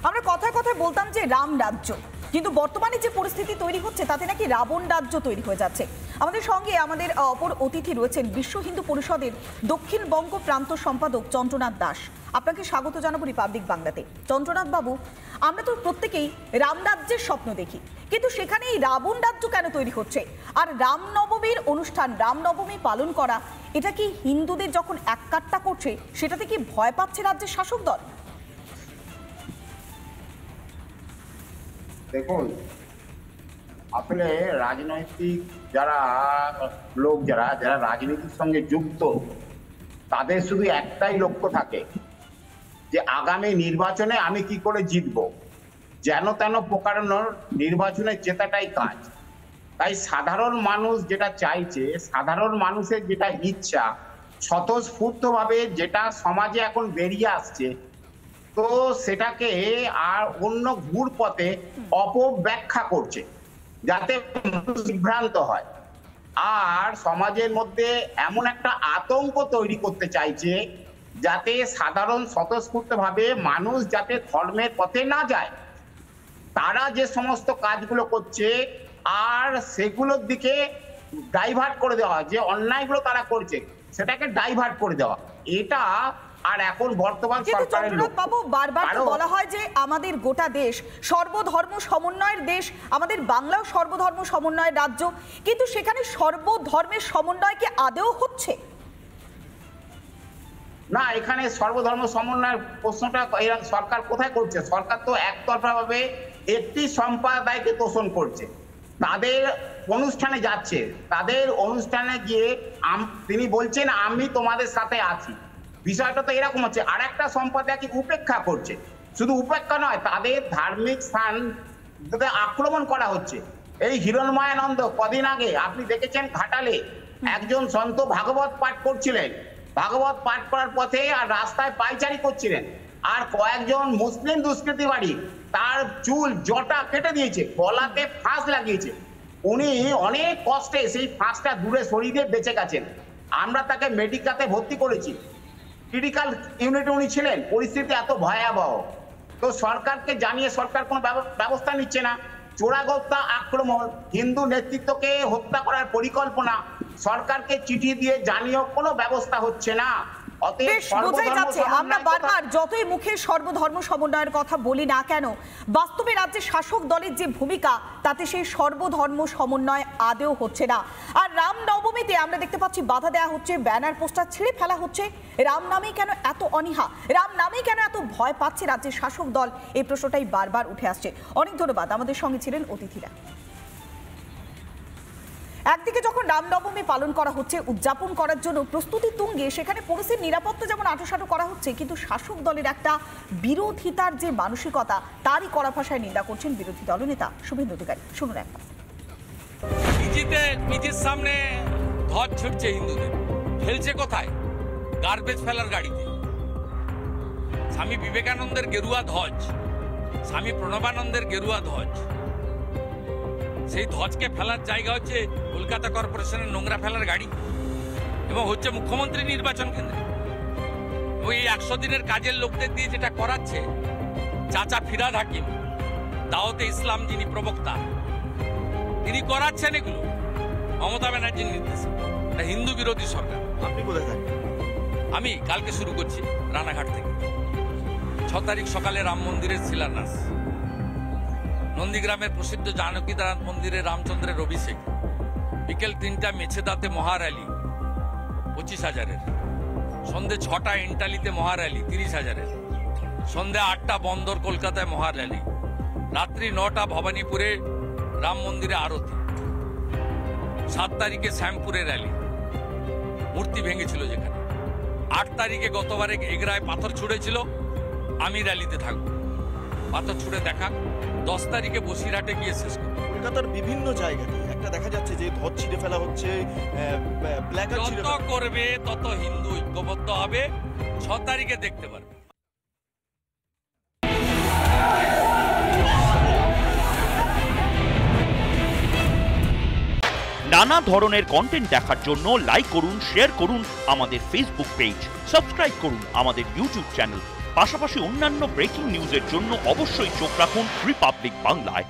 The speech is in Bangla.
আমরা কথায় কথায় বলতাম যে রাম রাজ্য, কিন্তু বর্তমানে যে পরিস্থিতি তৈরি হচ্ছে তাতে নাকি রাবণ রাজ্য তৈরি হয়ে যাচ্ছে। আমাদের সঙ্গে আমাদের অপর অতিথি রয়েছেন বিশ্ব হিন্দু পরিষদের দক্ষিণবঙ্গ প্রান্ত সম্পাদক চন্দ্রনাথ দাস। আপনাকে স্বাগত জানাবো রিপাবলিক বাংলাতে। চন্দ্রনাথ বাবু, আমরা তো প্রত্যেকেই রাম রাজ্যের স্বপ্ন দেখি, কিন্তু সেখানে এই রাবণ রাজ্য কেন তৈরি হচ্ছে? আর রামনবমীর অনুষ্ঠান, রামনবমী পালন করা, এটা কি হিন্দুদের যখন এককাট্টা করছে সেটাতে কি ভয় পাচ্ছে রাজ্যের শাসক দল? দেখুন, আসলে রাজনৈতিক যারা লোক যারা রাজনীতির সঙ্গে যুক্ত, তাদের শুধু একটাই লক্ষ্য থাকে যে আগামী নির্বাচনে আমি কি করে জিতবো, যেন তেন প্রকারণের নির্বাচনে জেতাটাই কাজ। তাই সাধারণ মানুষ যেটা চাইছে, সাধারণ মানুষের যেটা ইচ্ছা, স্বতঃস্ফূর্তভাবে যেটা সমাজে এখন বেরিয়ে আসছে, তো সেটাকে আর অন্য ঘুর পথে অপব্যাখ্যা করছে যাতে মানুষ বিভ্রান্ত হয়। আর সমাজের মধ্যে এমন একটা আতঙ্ক তৈরি করতে চাইছে যাতে সাধারণ স্বতঃস্ফূর্তভাবে মানুষ যাতে ধর্মের পথে না যায়। তারা যে সমস্ত কাজগুলো করছে আর সেগুলোর দিকে ডাইভার্ট করে দেওয়া, যে অন্যায়গুলো তারা করছে সেটাকে ডাইভার্ট করে দেওয়া, এটা আর এখন বর্তমান সরকারের লোক। বাবু, বারবার বলা হয় যে আমাদের গোটা দেশ সর্বধর্ম সমন্বয়ের দেশ, আমাদের বাংলাও সর্বধর্ম সমন্বয়ের রাজ্য, কিন্তু সেখানে সর্বধর্মের সমন্বয় কি আদৌ হচ্ছে? না, এখানে সর্বধর্ম সমন্বয়ের প্রশ্নটা সরকার কোথায় করছে? সরকার তো একতরফা ভাবে একটি সম্প্রদায়কে তোষণ করছে। তাদের অনুষ্ঠানে যাচ্ছে, তাদের অনুষ্ঠানে গিয়ে তিনি বলছেন আমি তোমাদের সাথে আছি। বিষয়টা তো এরকম হচ্ছে, আর একটা সম্প্রদায়কে উপেক্ষা করছে। শুধু উপেক্ষা নয়, তাদের ধার্মিক স্থান আক্রমণ করা হচ্ছে। এই হিরণময়ানন্দ কদিন আগে আপনি দেখেছেন ঘাটালে একজন সন্ত ভাগবত পাঠ করছিলেন, ভাগবত পাঠ করার পথে আর রাস্তায় পায়চারি করছিলেন, আর কয়েকজন মুসলিম দুষ্কৃতিবাদী তার চুল জটা কেটে দিয়েছে, গলাতে ফাঁস লাগিয়েছে। উনি অনেক কষ্টে সেই ফাঁসটা দূরে সরিয়ে দিয়ে বেঁচে গেছেন। আমরা তাকে মেডিকেলে ভর্তি করেছি, ক্রিটিক্যাল ইউনিটে উনি ছিলেন। পরিস্থিতি এত ভয়াবহ, তো সরকারকে জানিয়ে সরকার কোনো ব্যবস্থা নিচ্ছে না। চোরাগোপ্তা আক্রমণ, হিন্দু নেতৃত্বকে হত্যা করার পরিকল্পনা, সরকারকে চিঠি দিয়ে জানিয়েও কোনো ব্যবস্থা হচ্ছে না। আমরা বারবার যতই মুখে সর্বধর্ম সমন্বয়ের কথা বলি না কেন, বাস্তবে রাজ্যের শাসক দলের যে ভূমিকা, তাতে সেই সর্বধর্ম সমন্বয় আদৌ হচ্ছে না। আর রামনবমীতে আমরা দেখতে পাচ্ছি বাধা দেওয়া হচ্ছে, ব্যানার পোস্টার ছিঁড়ে ফেলা হচ্ছে। রাম নামে কেন এত অনীহা, রাম নামে কেন এত ভয় পাচ্ছে রাজ্যের শাসক দল, এই প্রশ্নটাই বারবার উঠে আসছে। অনেক ধন্যবাদ, আমাদের সঙ্গে ছিলেন অতিথিরা। একদিকে যখন রামনবমী পালন করা হচ্ছে, উদযাপন করার জন্য প্রস্তুতি তুঙ্গে, সেখানে পুলিশের নিরাপত্তা যেমন আঁটোসাঁটো করা হচ্ছে, কিন্তু শাসক দলের একটা বিরোধিতার যে মানসিকতা, তারই কড়া ভাষায় নিন্দা করছেন বিরোধী দলনেতা শুভেন্দু অধিকারী। শুনুন একবার। পিজির সামনে ধ্বজ ছুটছে হিন্দুদের, ফেলছে কোথায়? গার্বেজ ফেলার গাড়িতে। স্বামী বিবেকানন্দের গেরুয়া ধ্বজ, স্বামী প্রণবানন্দের গেরুয়া ধ্বজ, সেই ধ্বজকে ফেলার জায়গা হচ্ছে কলকাতা কর্পোরেশনের নোংরা ফেলার গাড়ি, এবং হচ্ছে মুখ্যমন্ত্রী নির্বাচন কেন্দ্রে। ওই 100 দিনের কাজের লোকদের দিয়ে যেটা করাচ্ছে, চাচা ফিরাদ হাকিম, দাওয়াতে ইসলাম যিনি প্রবক্তা, তিনি করাচ্ছেন এগুলো মমতা ব্যানার্জির নির্দেশে। হিন্দু বিরোধী সরকার। আপনি কোথায় থাকেন? আমি কালকে শুরু করছি রানাঘাট থেকে। 6 তারিখ সকালে রাম মন্দিরের শিলান্যাস, নন্দীগ্রামের প্রসিদ্ধ জানকীনাথ মন্দিরে রামচন্দ্রের অভিষেক, বিকেল 3টা মেছেদাতে মহার্যালি 25,000-এর, সন্ধ্যে 6টা এন্টালিতে মহার্যালি 30,000-এর, সন্ধ্যে 8টা বন্দর কলকাতায় মহার্যালি, রাত্রি 9টা ভবানীপুরে রাম মন্দিরে আরতি, 7 তারিখে শ্যামপুরে র্যালি, মূর্তি ভেঙেছিল যেখানে, 8 তারিখে গতবারে এগরায় পাথর ছুঁড়েছিল, আমি র্যালিতে থাকবো, পাথর ছুঁড়ে দেখা। 10 তারিখে বসিরহাটে গিয়ে শেষ করব। কলকাতার বিভিন্ন জায়গাতে একটা দেখা যাচ্ছে যে ধ্বজ ছিঁড়ে ফেলা হচ্ছে, যত করবে তত হিন্দু ঐক্যবদ্ধ হবে। 6 তারিখে দেখতে পারবে। নানা ধরনের কন্টেন্ট দেখার জন্য লাইক করুন, শেয়ার করুন আমাদের ফেসবুক পেজ, সাবস্ক্রাইব করুন আমাদের ইউটিউব চ্যানেল। পাশাপাশি অন্যান্য ব্রেকিং নিউজের জন্য অবশ্যই চোখ রাখুন রিপাবলিক বাংলায়।